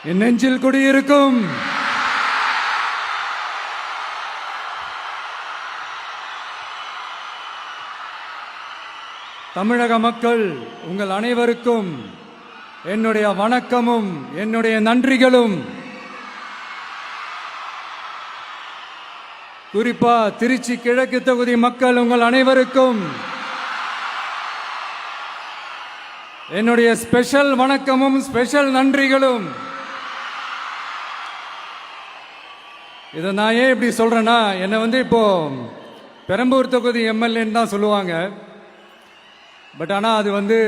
என் நெஞ்சில் குடியிருக்கும் தமிழக மக்கள் உங்கள் அனைவருக்கும் என்னுடைய வணக்கமும் என்னுடைய நன்றிகளும். குறிப்பா திருச்சி கிழக்கு தொகுதி மக்கள் உங்கள் அனைவருக்கும் என்னுடைய ஸ்பெஷல் வணக்கமும் ஸ்பெஷல் நன்றிகளும். இதை நான் ஏன் இப்படி சொல்றேன்னா, என்னை இப்போ பெரம்பூர் தொகுதி எம்எல்ஏன்னு தான் சொல்லுவாங்க. பட் ஆனால் அது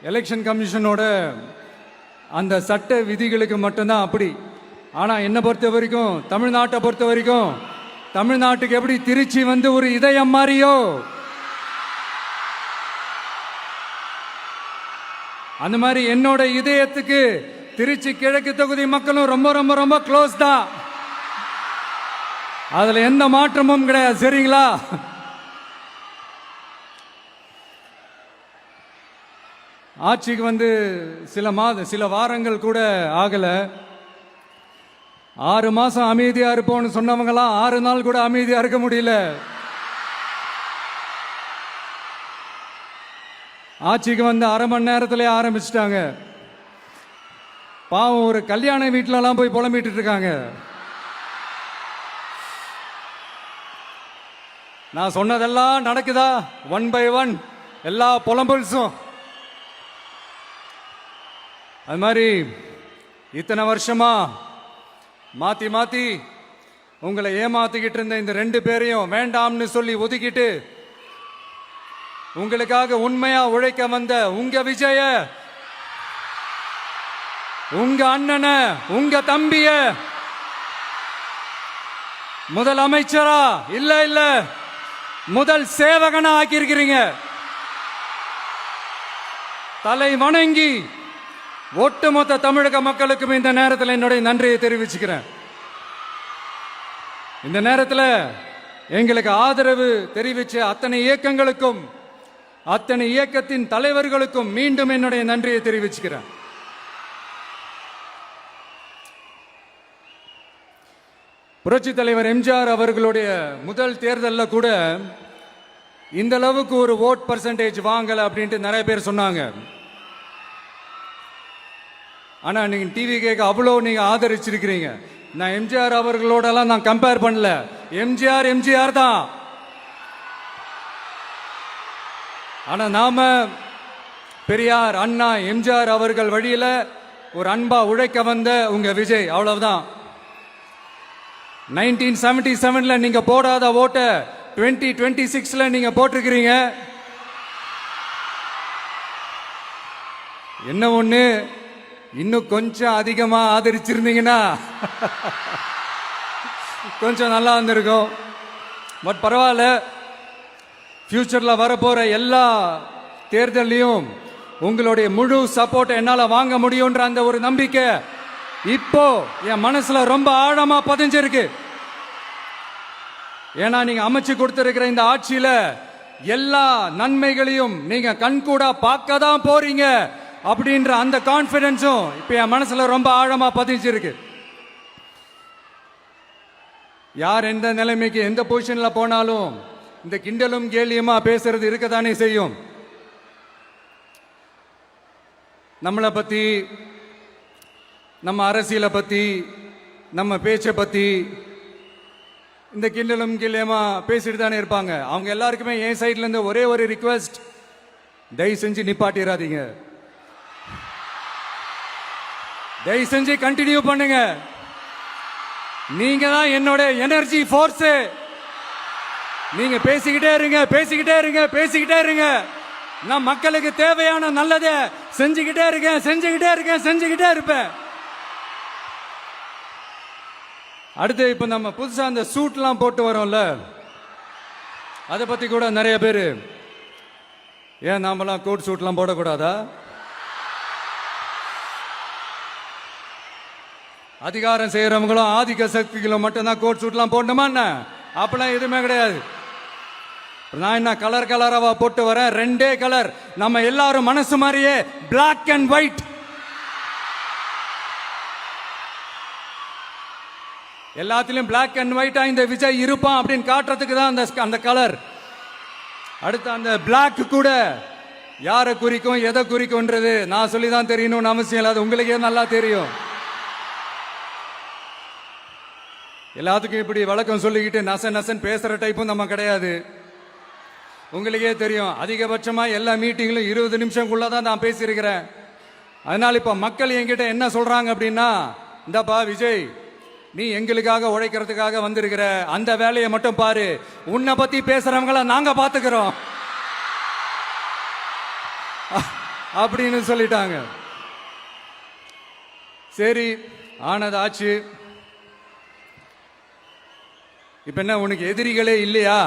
எலெக்ஷன் கமிஷனோட அந்த சட்ட விதிகளுக்கு மட்டும்தான் அப்படி. ஆனால் என்னை பொறுத்த வரைக்கும், தமிழ்நாட்டை பொறுத்த வரைக்கும், தமிழ்நாட்டுக்கு எப்படி திருச்சி ஒரு இதயம் மாறியோ, அந்த மாதிரி என்னோட இதயத்துக்கு திருச்சி கிழக்கு தொகுதி மக்களும் ரொம்ப ரொம்ப ரொம்ப க்ளோஸ் தான். அதுல எந்த மாற்றமும் கிடையாது. சரிங்களா? ஆட்சிக்கு சில வாரங்கள் கூட ஆகல. 6 மாசம் அமைதியா இருப்போம்னு சொன்னவங்களாம் 6 நாள் கூட அமைதியா இருக்க முடியல. ஆட்சிக்கு அரை மணி நேரத்திலே ஆரம்பிச்சிட்டாங்க. பாவம், ஒரு கல்யாண வீட்டிலலாம் போய் புலம்பிட்டு இருக்காங்க. நான் சொன்னதெல்லாம் நடக்குதா? 1 by 1 எல்லா புலம்பல்ஸும். அது மாதிரி இத்தனை வருஷமா மாத்தி மாத்தி உங்களை ஏமாத்திக்கிட்டு இருந்த இந்த 2 பேரையும் வேண்டாம்னு சொல்லி ஒதுக்கிட்டு உங்களுக்காக உண்மையா உழைக்க வந்த உங்க விஜய, உங்க அண்ணனை, உங்க தம்பிய முதல் அமைச்சரா இல்ல முதல் சேவகனா ஆக்கியிருக்கிறீங்க. தலை வணங்கி ஒட்டுமொத்த தமிழக மக்களுக்கும் இந்த நேரத்தில் என்னுடைய நன்றியை தெரிவிச்சுக்கிறேன். இந்த நேரத்தில் எங்களுக்கு ஆதரவு தெரிவிச்ச அத்தனை இயக்கங்களுக்கும், அத்தனை இயக்கத்தின் தலைவர்களுக்கும் மீண்டும் என்னுடைய நன்றியை தெரிவிச்சுக்கிறேன். புரட்சி தலைவர் எம்ஜிஆர் அவர்களுடைய முதல் தேர்தலில் கூட இந்த அளவுக்கு ஒரு ஓட் பர்சன்டேஜ் வாங்கல அப்படின்ட்டு நிறைய பேர் சொன்னாங்க. ஆனா நீங்க டிவி கேட்க அவ்வளோ நீங்க ஆதரிச்சிருக்கிறீங்க. நான் எம்ஜிஆர் அவர்களோடலாம் நான் கம்பேர் பண்ணல. எம்ஜிஆர் தான். ஆனா நாம பெரியார், அண்ணா, எம்ஜிஆர் அவர்கள் வழியில ஒரு அன்பா உழைக்க வந்த உங்க விஜய், அவ்வளவுதான். 1977 நீங்க போடாத ஓட்ட 2026 நீங்க போட்டிருக்கிறீங்க. என்ன ஒண்ணு, இன்னும் கொஞ்சம் அதிகமா ஆதரிச்சிருந்தீங்கன்னா கொஞ்சம் நல்லா இருந்திருக்கும். பட் பரவாயில்ல, ஃபியூச்சர்ல வரப்போற எல்லா தேர்தலையும் உங்களுடைய முழு சப்போர்ட் என்னால வாங்க முடியும்ன்ற அந்த ஒரு நம்பிக்கை இப்போ என் மனசுல ரொம்ப ஆழமா பதிஞ்சிருக்கு. ஏன்னா நீங்க அமைச்சு கொடுத்திருக்கிற இந்த ஆட்சியில எல்லா நன்மைகளையும் நீங்க கண்கூடா பார்க்க தான் போறீங்க அப்படின்ற அந்த கான்பிடன்ஸும் இப்ப என் மனசுல ரொம்ப ஆழமா பதிஞ்சிருக்கு. யார் எந்த நிலைமைக்கு எந்த பொசிஷன்ல போனாலும் இந்த கிண்டலும் கேலியுமா பேசுறது இருக்கத்தானே செய்யும். நம்மளை பத்தி, நம்ம அரசியலை பத்தி, நம்ம பேச்சை பத்தி இந்த கிண்டலும் கிள்ளையமா பேசிட்டு தானே இருப்பாங்க. அவங்க எல்லாருக்குமே என் சைட்ல இருந்து ஒரே ஒரு ரிக்வெஸ்ட், தயவு செஞ்சு நிப்பாட்டிடாதீங்க. தயவு செஞ்சு கண்டினியூ பண்ணுங்க. நீங்க தான் என்னோட எனர்ஜி ஃபோர்ஸ். நீங்க பேசிக்கிட்டே இருங்க. நான் மக்களுக்கு தேவையான நல்லதை செஞ்சுக்கிட்டே இருப்பேன். அடுத்து இப்ப நம்ம புதுசா அந்த சூட்லாம் போட்டு வரோம்ல, அதை பத்தி கூட நிறைய பேர், ஏன் நாமெல்லாம் கோட் சூட்லாம் போடக்கூடாதா? அதிகாரம் செய்யறவங்களும் ஆதிக்க சக்திகளும் மட்டும்தான் கோட் சூட்லாம் போடணுமா என்ன? அப்பெல்லாம் எதுவுமே கிடையாது. நான் என்ன கலர் கலராவா போட்டு வரேன்? 2 கலர். நம்ம எல்லாரும் மனசு மாதிரியே பிளாக் அண்ட் ஒயிட். எல்லாத்திலும் பிளாக் அண்ட் ஒயிட்டா இந்த விஜய் இருப்பான் அப்படின்னு காட்டுறதுக்கு தான் அந்த கலர். அடுத்து அந்த பிளாக் கூட யாரை குறிக்கும் எதை குறிக்கும்ன்றது நான் சொல்லி தான் தெரியணும்னு அவசியம் இல்லை, அது உங்களுக்கே நல்லா தெரியும். எல்லாத்துக்கும் இப்படி வழக்கம் சொல்லிக்கிட்டு நசன் பேசுற டைப்பும் நம்ம கிடையாது. உங்களுக்கே தெரியும், அதிகபட்சமா எல்லா மீட்டிங்களும் 20 நிமிஷம்குள்ளதான் நான் பேசியிருக்கிறேன். அதனால இப்ப மக்கள் என்கிட்ட என்ன சொல்றாங்க அப்படின்னா, இந்தப்பா விஜய், நீ எங்களுக்காக உழைக்கிறதுக்காக வந்திருக்கிற, அந்த வேலையை மட்டும் பாரு, உன்னை பத்தி பேசுறவங்கள நாங்க பாத்துக்கிறோம் அப்படின்னு சொல்லிட்டாங்க. சரி, ஆனது ஆச்சு. இப்ப என்ன, உனக்கு எதிரிகளே இல்லையா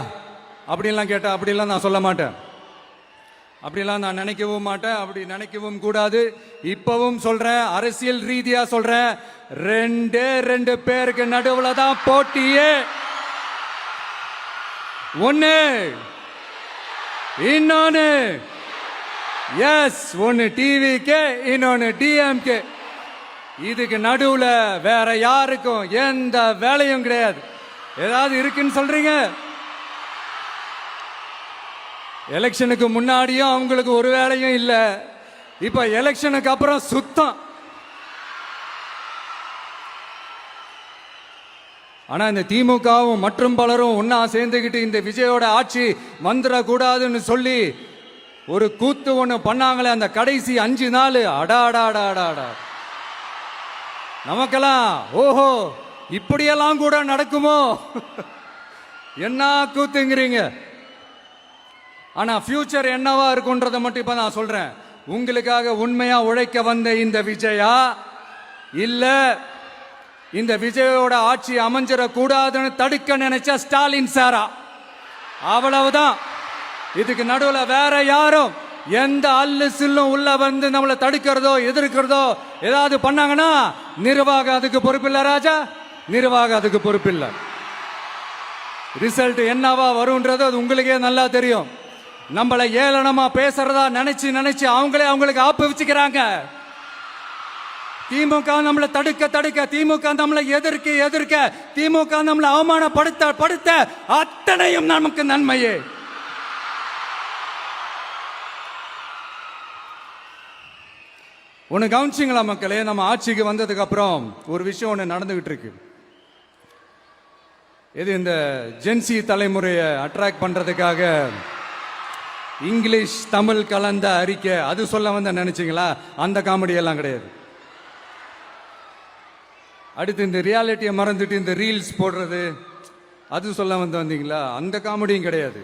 அப்படின்லாம் கேட்டா, அப்படிலாம் நான் சொல்ல மாட்டேன், அப்படிலாம் நான் நினைக்கவும் மாட்டேன், அப்படி நினைக்கவும் கூடாது. இப்பவும் சொல்றேன், அரசியல் ரீதியா சொல்றேன், 2 பேருக்கு நடுவுல தான் போட்டியே. ஒன்னு இன்னொன்னு, எஸ், ஒன்னு டிவிகே, இன்னொன்னு டிஎம்கே. இதுக்கு நடுவுல வேற யாருக்கும் எந்த வேலையும் கிடையாது. ஏதாவது இருக்குன்னு சொல்றீங்க? எலெக்ஷனுக்கு முன்னாடியும் அவங்களுக்கு ஒரு வேலையும் இல்ல, இப்ப எலெக்ஷனுக்கு அப்புறம் சுத்தம். ஆனா இந்த திமுகவும் மற்றும் பலரும் ஒன்னா சேர்ந்துகிட்டு இந்த விஜயோட ஆட்சி வந்துடக்கூடாதுன்னு சொல்லி ஒரு கூத்து ஒண்ணு பண்ணாங்களே, அந்த கடைசி 5 நாள், அடாடாடாடாடா, நமக்கெல்லாம் ஓஹோ இப்படியெல்லாம் கூட நடக்குமோ என்ன கூத்துங்கிறீங்க. ஆனா ஃபியூச்சர் என்னவா இருக்கும்ன்றத மட்டும் இப்ப நான் சொல்றேன். உங்களுக்காக உண்மையா உழைக்க வந்த இந்த விஜயா, இல்ல இந்த விஜயோட ஆட்சி அமைஞ்சிட கூடாதுன்னு தடுக்க நினைச்ச ஸ்டாலின் சாரா, அவ்வளவுதான். இதுக்கு நடுவுல வேற யாரும் எந்த அல்லு சில்லும் உள்ள வந்து நம்மளை தடுக்கிறதோ எதிர்க்கிறதோ ஏதாவது பண்ணாங்கன்னா நிர்வாகம் அதுக்கு பொறுப்பில்லை ராஜா, நிர்வாகம் அதுக்கு பொறுப்பில்லை. ரிசல்ட் என்னவா வரும்ன்றது அது உங்களுக்கே நல்லா தெரியும். நம்மளை ஏளனமா பேசுறதா நினைச்சு அவங்களுக்கு ஆப்பு வச்சுக்கிறாங்க. திமுக நம்மளை தடுக்க, திமுக நம்மளை எதிர்க்க, திமுக நம்மளை அவமானப்படுத்த அத்தனையும் நமக்கு நன்மையே. ஒன்னு கவனிச்சிங்களா மக்களே, நம்ம ஆட்சிக்கு வந்ததுக்கு அப்புறம் ஒரு விஷயம் ஒன்று நடந்துகிட்டு இருக்கு. இது இந்த ஜென்சி தலைமுறையை அட்ராக்ட் பண்றதுக்காக இங்கிலீஷ் தமிழ் கலந்த அறிக்கை, அது சொல்ல வந்த நினைச்சீங்களா? அந்த காமெடி எல்லாம் கிடையாது. அடுத்து இந்த ரியாலிட்டியை மறந்துட்டு இந்த ரீல்ஸ் போடுறது, அது சொல்ல வந்தீங்களா? அந்த காமெடியும் கிடையாது.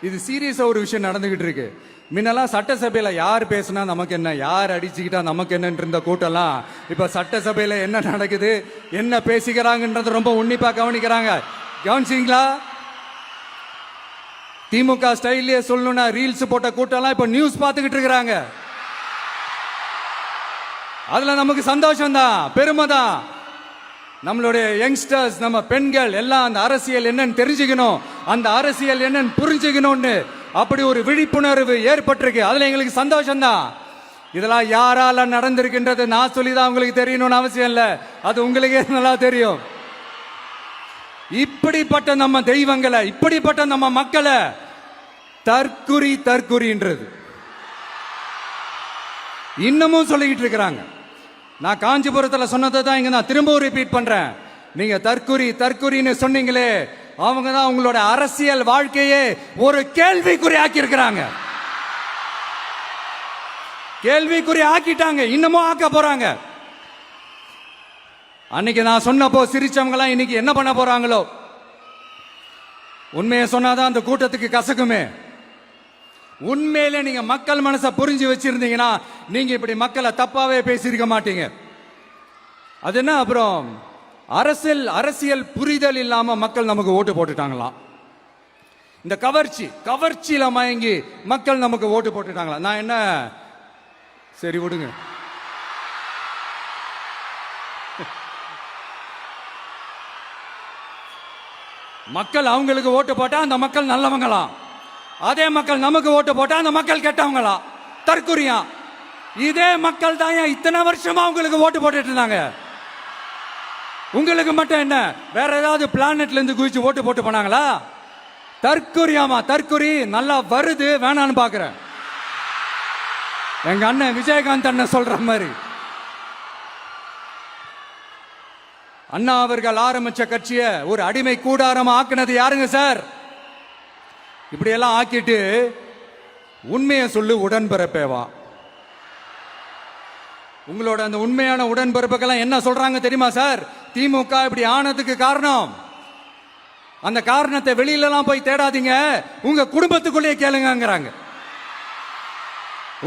இது சீரியஸா ஒரு விஷயம் நடந்துகிட்டு இருக்கு. முன்னெல்லாம் சட்டசபையில யார் பேசினா நமக்கு என்ன, யார் அடிச்சுக்கிட்டா நமக்கு என்னன்னு இருந்த கூட்டம்லாம் இப்ப சட்டசபையில என்ன நடக்குது, என்ன பேசிக்கிறாங்கன்றது ரொம்ப உன்னிப்பா கவனிக்கிறாங்க. கவனிச்சிங்களா? திமுக ஸ்டைலே சொல்லணும்னா ரீல்ஸ் போட்ட கூட்டம்லாம் இப்ப நியூஸ் பார்த்துக்கிட்டு இருக்கிறாங்க. அதுல நமக்கு சந்தோஷம் தான், பெருமை தான். நம்மளுடைய யங்ஸ்டர்ஸ், நம்ம பெண்கள் எல்லாம் அந்த அரசியல் என்னன்னு தெரிஞ்சுக்கணும், அந்த அரசியல் என்னன்னு புரிஞ்சுக்கணும்னு அப்படி ஒரு விழிப்புணர்வு ஏற்பட்டிருக்கு. அதுல எங்களுக்கு சந்தோஷம் தான். இதெல்லாம் யாரால நடந்திருக்கின்றது நான் சொல்லிதான் உங்களுக்கு தெரியணும்னு அவசியம் இல்ல, அது உங்களுக்கே நல்லா தெரியும். இப்படிப்பட்ட நம்ம தெய்வங்களை, இப்படிப்பட்ட நம்ம மக்களை தற்குறின்றது இன்னமும் சொல்லிக்கிட்டு இருக்கிறாங்க. நான் காஞ்சிபுரத்தில் சொன்னதை தான் இங்க நான் திரும்பவும் ரிப்பீட் பண்றேன். நீங்க தற்குறின்னு சொன்னீங்களே, அவங்க தான் உங்களோட அரசியல் வாழ்க்கையே ஒரு கேள்விக்குறி ஆக்கி இருக்கிறாங்க. கேள்விக்குறி ஆக்கிட்டாங்க, இன்னமும் ஆக்க போறாங்க. அன்னைக்கு நான் சொன்னப்போ சிரிச்சவங்க எல்லாம் இன்னைக்கு என்ன பண்ண போறாங்களோ. உண்மையை சொன்னாதான் அந்த கூட்டத்துக்கு கசக்குமே. உண்மையிலே நீங்க மக்கள் மனசை புரிஞ்சு வச்சிருந்தீங்கன்னா நீங்க இப்படி மக்களை தப்பாவே பேசியிருக்க மாட்டீங்க. அது என்ன, அப்புறம் அரசியல் புரிதல் இல்லாம மக்கள் நமக்கு ஓட்டு போட்டுட்டாங்களாம். இந்த கவர்ச்சியில மயங்கி மக்கள் நமக்கு ஓட்டு போட்டுட்டாங்களா? நான் என்ன, சரி விடுங்க. மக்கள் அவங்களுக்கு ஓட்டு போட்டா அந்த மக்கள் நல்லவங்களாம், அதே மக்கள் நமக்கு ஓட்டு போட்டா அந்த மக்கள் கெட்டவங்களா, தற்குறியா. இதே மக்கள் தான் இத்தனை வருஷமா அவங்களுக்கு ஓட்டு போட்டுட்டு இருந்தாங்க. உங்களுக்கு மட்டும் என்ன, வேற ஏதாவது பிளானட்ல இருந்து குதிச்சு ஓட்டு போட்டு போனாங்களா? தற்கொரியாமா, தற்கொரி நல்லா வருது, வேணான்னு பாக்குறேன். எங்க அண்ணன் விஜயகாந்த் அண்ணன் சொல்ற மாதிரி, அண்ணா அவர்கள் ஆரம்பிச்ச கட்சியை ஒரு அடிமை கூடாரமா ஆக்குனது யாருங்க சார்? இப்படி எல்லாம் ஆக்கிட்டு உண்மையை சொல்லு உடன்பிறப்பேவா. உங்களோட அந்த உண்மையான உடன்பிறப்புக்கெல்லாம் என்ன சொல்றாங்க தெரியுமா சார்? திமுக இப்படி ஆனதுக்கு காரணம், அந்த காரணத்தை வெளியிலலாம் போய் தேடாதீங்க, உங்க குடும்பத்துக்குள்ளேயே கேளுங்கிறாங்க.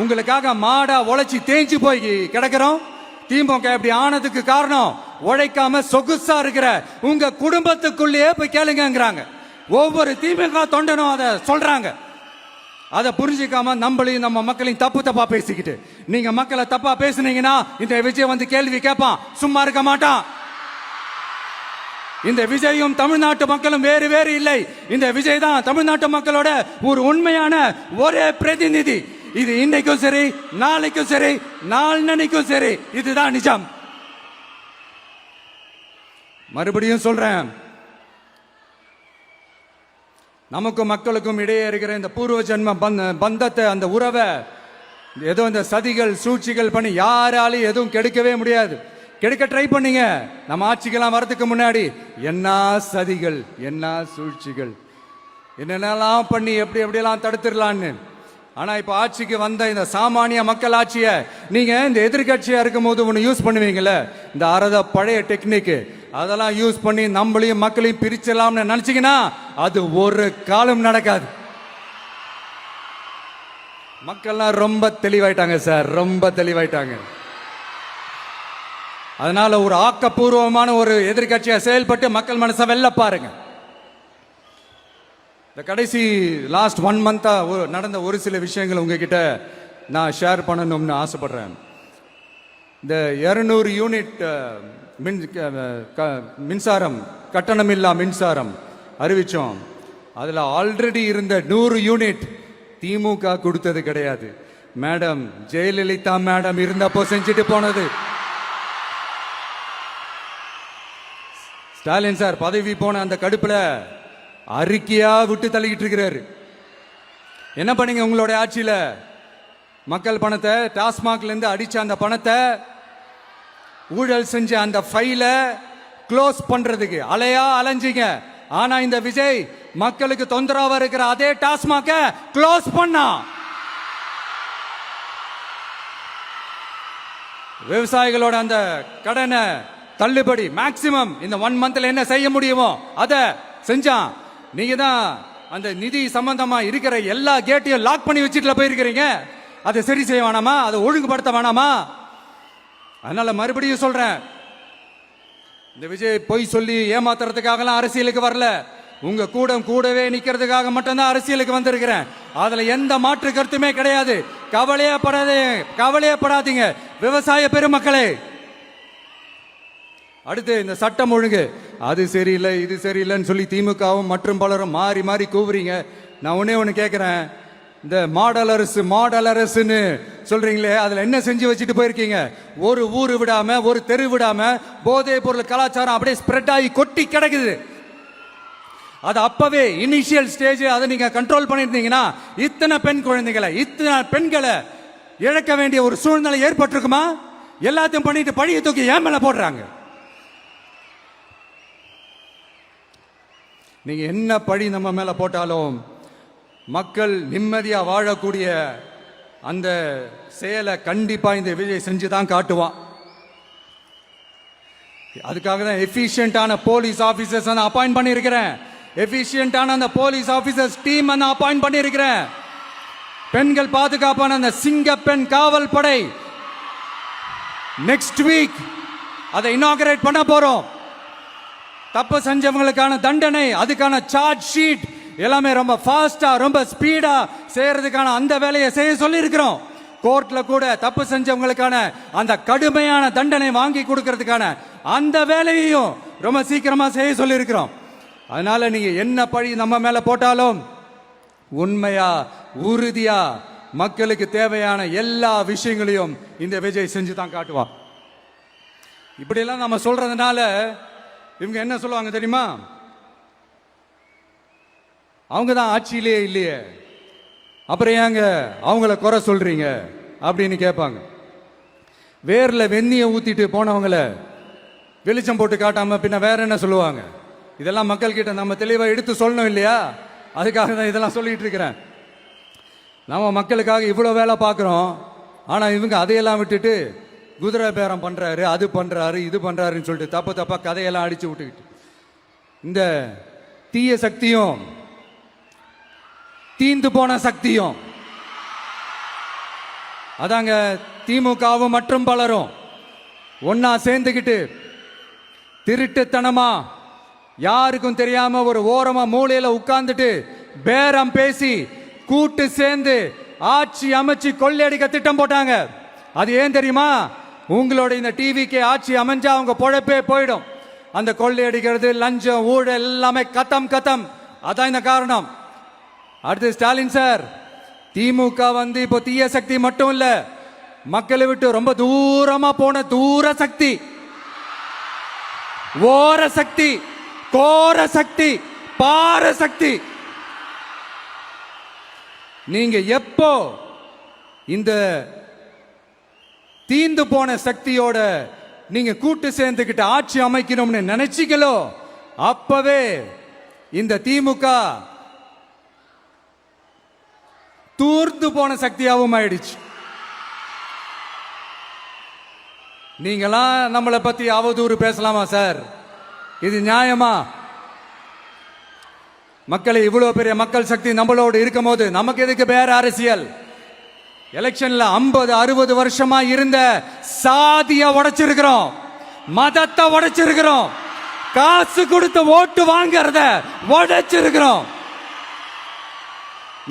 உங்களுக்காக மாடா உழைச்சி தேஞ்சு போய் கிடக்கிறோம். திமுக இப்படி ஆனதுக்கு காரணம் உழைக்காம சொகுசா இருக்கிற உங்க குடும்பத்துக்குள்ளேயே போய் கேளுங்கிறாங்க. ஒவ்வொரு திமுக தொண்டனும் அதை சொல்றாங்க. அதை புரிஞ்சிக்காம நம்மளையும் நம்ம மக்களையும் தப்பா பேசிக்கிட்டு, நீங்க மக்களை தப்பா பேசுனீங்கன்னா இந்த விஜய் வந்து கேள்வி கேட்பான், சும்மா இருக்க மாட்டான். இந்த விஜயும் தமிழ்நாட்டு மக்களும் வேறு வேறு இல்லை. இந்த விஜய் தான் தமிழ்நாட்டு மக்களோட ஒரு உண்மையான ஒரே பிரதிநிதி. இது இன்னைக்கும் சரி, நாளைக்கும் சரி, நாளன்னைக்கும் சரி, இதுதான் நிஜம். மறுபடியும் சொல்றேன், நமக்கும் மக்களுக்கும் இடையே இருக்கிற இந்த பூர்வ ஜென்ம பந்தத்தை, அந்த உறவை ஏதோ இந்த சதிகள் சூழ்ச்சிகள் பண்ணி யாராலையும் எதுவும் கெடுக்கவே முடியாது. கெடுக்க ட்ரை பண்ணீங்க. நம்ம ஆட்சிக்கெல்லாம் வரதுக்கு முன்னாடி என்ன சதிகள், என்ன சூழ்ச்சிகள், என்னென்னலாம் பண்ணி எப்படி எப்படியெல்லாம் தடுத்துடலான்னு. ஆனா இப்ப ஆட்சிக்கு வந்த இந்த சாமானிய மக்கள் ஆட்சிய நீங்க இந்த எதிர்கட்சியா இருக்கும் போது ஒண்ணு யூஸ் பண்ணுவீங்கல்ல, இந்த அறத பழைய டெக்னிக், அதெல்லாம் யூஸ் பண்ணி நம்மளையும் மக்களையும் பிரிச்சலாம்னு நினைச்சீங்கன்னா அது ஒரு காலம் நடக்காது. மக்கள்லாம் ரொம்ப தெளிவாயிட்டாங்க சார், ரொம்ப தெளிவாயிட்டாங்க. அதனால ஒரு ஆக்கப்பூர்வமான ஒரு எதிர்கட்சியா செயல்பட்டு மக்கள் மனசை வெல்ல பாருங்க. இந்த கடைசி லாஸ்ட் 1 மந்தா நடந்த ஒரு சில விஷயங்கள் உங்ககிட்ட நான் ஷேர் பண்ணணும்னு ஆசைப்படுறேன். இந்த 200 யூனிட் மின்சாரம், கட்டணமில்லா மின்சாரம் அறிவிச்சோம். அதுல ஆல்ரெடி இருந்த 100 யூனிட் திமுக கொடுத்தது கிடையாது. மேடம் ஜெயலலிதா மேடம் இருந்தப்போ செஞ்சுட்டு போனது. ஸ்டாலின் சார் பதவி போன அந்த கடுப்புல அறிக்கையா விட்டு தள்ளிக்கிட்டு இருக்கிறாரு. என்ன பண்ணீங்க உங்களோட ஆட்சியில? மக்கள் பணத்தை, டாஸ்மாக்ல இருந்து அடிச்ச அந்த பணத்தை, ஊழல் செஞ்ச அந்த ஃபைல க்ளோஸ் பண்றதுக்கு அலையா அலைஞ்சிங்க. ஆனா இந்த விஜய் மக்களுக்கு தொந்தரவா இருக்கிற அதே டாஸ்மாக க்ளோஸ் பண்ணா. விவசாயிகளோட அந்த கடனை தள்ளுபடி மேக்சிமம் இந்த 1 மந்த்ல என்ன செய்ய முடியுமோ அதை செஞ்சான். நீங்க தான் அந்த நிதி சம்பந்தமா இருக்கிற எல்லா கேட்டையும் லாக் பண்ணி வச்சுட்டு போயிருக்கிறீங்க. அதை சரி செய்ய வேணாமா? அதை ஒழுங்குபடுத்த வேணாமா? அதனால மறுபடியும் சொல்றேன், இந்த விஜய் பொய் சொல்லி ஏமாத்துறதுக்காகலாம் அரசியலுக்கு வரல. உங்க கூடவே நிக்கிறதுக்காக மட்டும்தான் அரசியலுக்கு வந்திருக்கிறேன். அதுல எந்த மாற்று கருத்துமே கிடையாது. கவலையப்படாதீங்க விவசாய பெருமக்களே. அடுத்து இந்த சட்டம் ஒழுங்கு, அது சரியில்லை இது சரியில்லைன்னு சொல்லி திமுகவும் மற்றும் பலரும் மாறி மாறி கூவுறீங்க. நான் ஒண்ணு கேட்கிறேன், இந்த மாடல் அரசுன்னு சொல்றீங்களே, அதுல என்ன செஞ்சு வச்சுட்டு போயிருக்கீங்க? ஒரு ஊரு விடாம, ஒரு தெரு விடாம போதை பொருள் கலாச்சாரம் அப்படியே ஸ்ப்ரெட் ஆகி கொட்டி கிடக்குது. அது அப்பவே இனிஷியல் ஸ்டேஜ் அதை நீங்க கண்ட்ரோல் பண்ணிருந்தீங்கன்னா இத்தனை பெண் குழந்தைகளை, இத்தனை பெண்களை இழக்க வேண்டிய ஒரு சூழ்நிலை ஏற்பட்டிருக்குமா? எல்லாத்தையும் பண்ணிட்டு பழிய தூக்கி ஏன் மேல போடுறாங்க. நீங்க என்ன பழி நம்ம மேல போட்டாலும் மக்கள் நிம்மதியா வாழக்கூடிய அந்த செயலை கண்டிப்பா இந்த விஜய் செஞ்சுதான் காட்டுவான். அதுக்காக தான் எஃபிஷியன்டான போலீஸ் ஆபீசர்ஸ் நான் அப்பாயிண்ட் பண்ணியிருக்கிறேன். எஃபிஷியன்டான அந்த போலீஸ் ஆபீசர்ஸ் டீம் நான் அப்பாயிண்ட் பண்ணியிருக்கிறேன். பெண்கள் பாதுகாப்பான அந்த சிங்க பெண் காவல் படை நெக்ஸ்ட் வீக் அதை இனாகரேட் பண்ண போறோம். தப்பு செஞ்சவங்களுக்கான தண்டனை, அதுக்கான சார்ஜ் ஷீட் எல்லாமே ரொம்ப ஃபாஸ்டா, ரொம்ப ஸ்பீடா செய்யறதுக்கான அந்த வேலையை செய்ய சொல்லி இருக்கிறோம். கோர்ட்ல கூட தப்பு செஞ்சவங்களுக்கான அந்த கடுமையான தண்டனை வாங்கி கொடுக்கறதுக்கான அந்த வேலையையும் ரொம்ப சீக்கிரமா செய்ய சொல்லி இருக்கிறோம். அதனால நீங்க என்ன பழி நம்ம மேல போட்டாலும் உண்மையா உறுதியா மக்களுக்கு தேவையான எல்லா விஷயங்களையும் இந்த விஜய் செஞ்சு தான் காட்டுவான். இப்படி எல்லாம் நம்ம சொல்றதுனால இவங்க என்ன சொல்லுவாங்க தெரியுமா? அவங்க தான் ஆட்சியிலே இல்லையே, அப்புறம் ஏங்க அவங்கள குறை சொல்றீங்க அப்படின்னு கேட்பாங்க. வேர்ல வெந்நியை ஊத்திட்டு போனவங்கள வெளிச்சம் போட்டு காட்டாம பின்ன வேற என்ன சொல்லுவாங்க? இதெல்லாம் மக்கள் கிட்ட நம்ம தெளிவா எடுத்து சொல்லணும் இல்லையா? அதுக்காக தான் இதெல்லாம் சொல்லிட்டு இருக்கிறேன். நம்ம மக்களுக்காக இவ்வளவு வேலை பார்க்கிறோம், ஆனா இவங்க அதையெல்லாம் விட்டுட்டு குதிரை பேரம் பண்றாரு, அது பண்றாரு, இது பண்றாருன்னு சொல்லிட்டு தப்பு தப்பா கதையெல்லாம் அடிச்சு விட்டுக்கிட்டு இந்த தீய சக்தியும் தீந்து போன சக்தியும் அதாங்க திமுகவும் மற்றும் பலரும் ஒன்னா சேர்ந்துக்கிட்டு திருட்டுத்தனமா யாருக்கும் தெரியாம ஒரு ஓரமா மூலையில உட்கார்ந்துட்டு பேரம் பேசி கூட்டு சேர்ந்து ஆட்சி அமைச்சு கொள்ளையடிக்க திட்டம் போட்டாங்க. அது ஏன் தெரியுமா? உங்களோட இந்த டிவிக்கு ஆட்சி அமைஞ்சா அவங்க பொழப்பே போயிடும். அந்த கொள்ளையடிக்கிறது, லஞ்சம், ஊழல் எல்லாமே கத்தம் கத்தம். அதான் இந்த காரணம். அடுத்து ஸ்டாலின் சார், திமுக வந்து இப்போ தீய சக்தி மட்டும் இல்ல, மக்களை விட்டு ரொம்ப தூரமா போன தூர சக்தி, ஓர சக்தி, கோர சக்தி, பார சக்தி. நீங்க எப்போ இந்த தீந்து போன சக்தியோட நீங்க கூட்டு சேர்ந்துகிட்டு ஆட்சி அமைக்கணும்னு நினைச்சீங்களோ, அப்பவே இந்த திமுக தூர்ந்து போன சக்தியாகவும் ஆயிடுச்சு. நீங்களாம் நம்மளை பத்தி அவதூறு பேசலாமா சார்? இது நியாயமா? மக்களை இவ்வளவு பெரிய மக்கள் சக்தி நம்மளோடு இருக்கும் போது நமக்கு எதுக்கு வேற அரசியல்? எலெக்ஷன்ல 50-60 வருஷமா இருந்த சாதிய உடைச்சிருக்கிறோம், மதத்தை உடைச்சிருக்கிறோம், காசு கொடுத்து ஓட்டு வாங்கறத உடைச்சிருக்கிறோம்.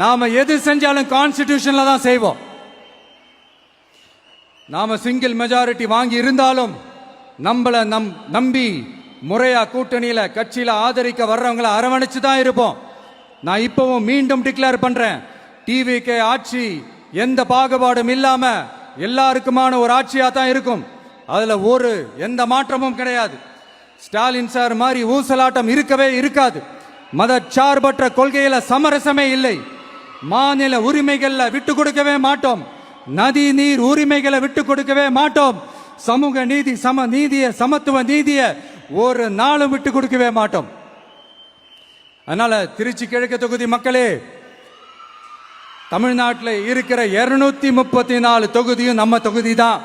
நாம எது செஞ்சாலும் கான்ஸ்டிடியூஷன்ல தான் செய்வோம். நாம சிங்கிள் மெஜாரிட்டி வாங்கி இருந்தாலும் நம்மள நம்பி முறையா கூட்டணியில கட்சியில ஆதரிக்க வர்றவங்களை அரவணைச்சு தான் இருப்போம். நான் இப்பவும் மீண்டும் டிக்ளேர் பண்றேன், டிவிகே ஆட்சி எந்த பாகுபாடும் இல்லாம எல்லாருக்குமான ஒரு ஆட்சியா தான் இருக்கும். அதுல எந்த மாற்றமும் கிடையாது. ஸ்டாலின் சார் மாதிரி ஊசலாட்டம் இருக்கவே இருக்காது. மதச்சார்பற்ற கொள்கையில சமரசமே இல்லை. மாநில உரிமைகள்ல விட்டு கொடுக்கவே மாட்டோம். நதி நீர் உரிமைகளை விட்டு கொடுக்கவே மாட்டோம். சமூக நீதி, சம நீதிய, சமத்துவ நீதிய ஒரு நாளும் விட்டு கொடுக்கவே மாட்டோம். அதனால திருச்சி கிழக்கு தொகுதி மக்களே, தமிழ்நாட்டில் இருக்கிற 234 தொகுதியும் நம்ம தொகுதி தான்.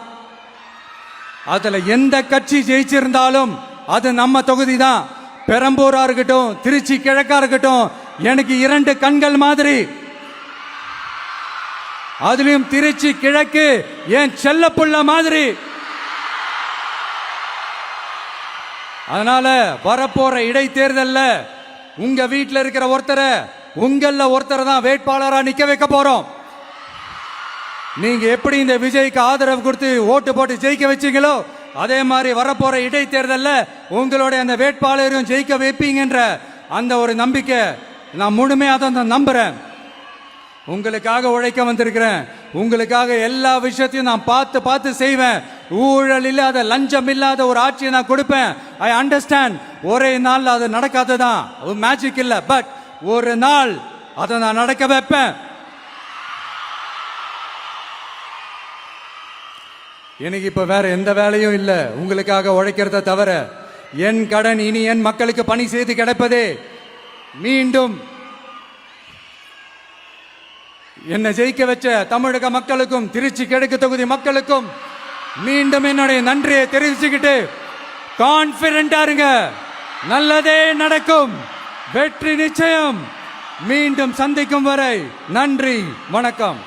அதுல எந்த கட்சி ஜெயிச்சிருந்தாலும் அது நம்ம தொகுதி தான். பெரம்பூரா இருக்கட்டும், திருச்சி கிழக்கா இருக்கட்டும், எனக்கு 2 கண்கள் மாதிரி. அதுலயும் திருச்சி கிழக்கு என் செல்ல புள்ள மாதிரி. அதனால வரப்போற இடைத்தேர்தல்ல உங்க வீட்டில் இருக்கிற ஒருத்தரை, உங்கள ஒருத்தரை தான் வேட்பாளரா நிக்க வைக்க போறோம். நீங்க எப்படி இந்த விஜய்க்கு ஆதரவு கொடுத்து ஓட்டு போட்டு ஜெயிக்க வச்சீங்களோ, அதே மாதிரி வரப்போற இடைத்தேர்தல்ல உங்களுடைய அந்த வேட்பாளரையும் ஜெயிக்க வைப்பீங்கன்ற அந்த ஒரு நம்பிக்கை நான் முழுமையா தான் நம்புறேன். உங்களுக்காக உழைக்க வந்திருக்கிறேன். உங்களுக்காக எல்லா விஷயத்தையும் நான் பார்த்து பார்த்து செய்வேன். ஊழல் இல்லாத, லஞ்சம் இல்லாத ஒரு ஆட்சியை நான் கொடுப்பேன். I understand. ஒரே நாள் அது நடக்காததான், மேஜிக் இல்ல. பட் ஒரு நாள் அதை நான் நடக்க வைப்பேன். எனக்கு இப்ப வேற எந்த வேலையும் இல்ல உங்களுக்காக உழைக்கிறத தவிர. என் கடன் இனி என் மக்களுக்கு பணி செய்து கிடைப்பதே. மீண்டும் என்னை ஜெயிக்க வச்ச தமிழக மக்களுக்கும் திருச்சி கிழக்கு தொகுதி மக்களுக்கும் மீண்டும் என்னுடைய நன்றியை தெரிவிச்சுக்கிட்டு கான்பிடண்டா இருங்க, நல்லதே நடக்கும், வெற்றி நிச்சயம். மீண்டும் சந்திக்கும் வரை நன்றி, வணக்கம்.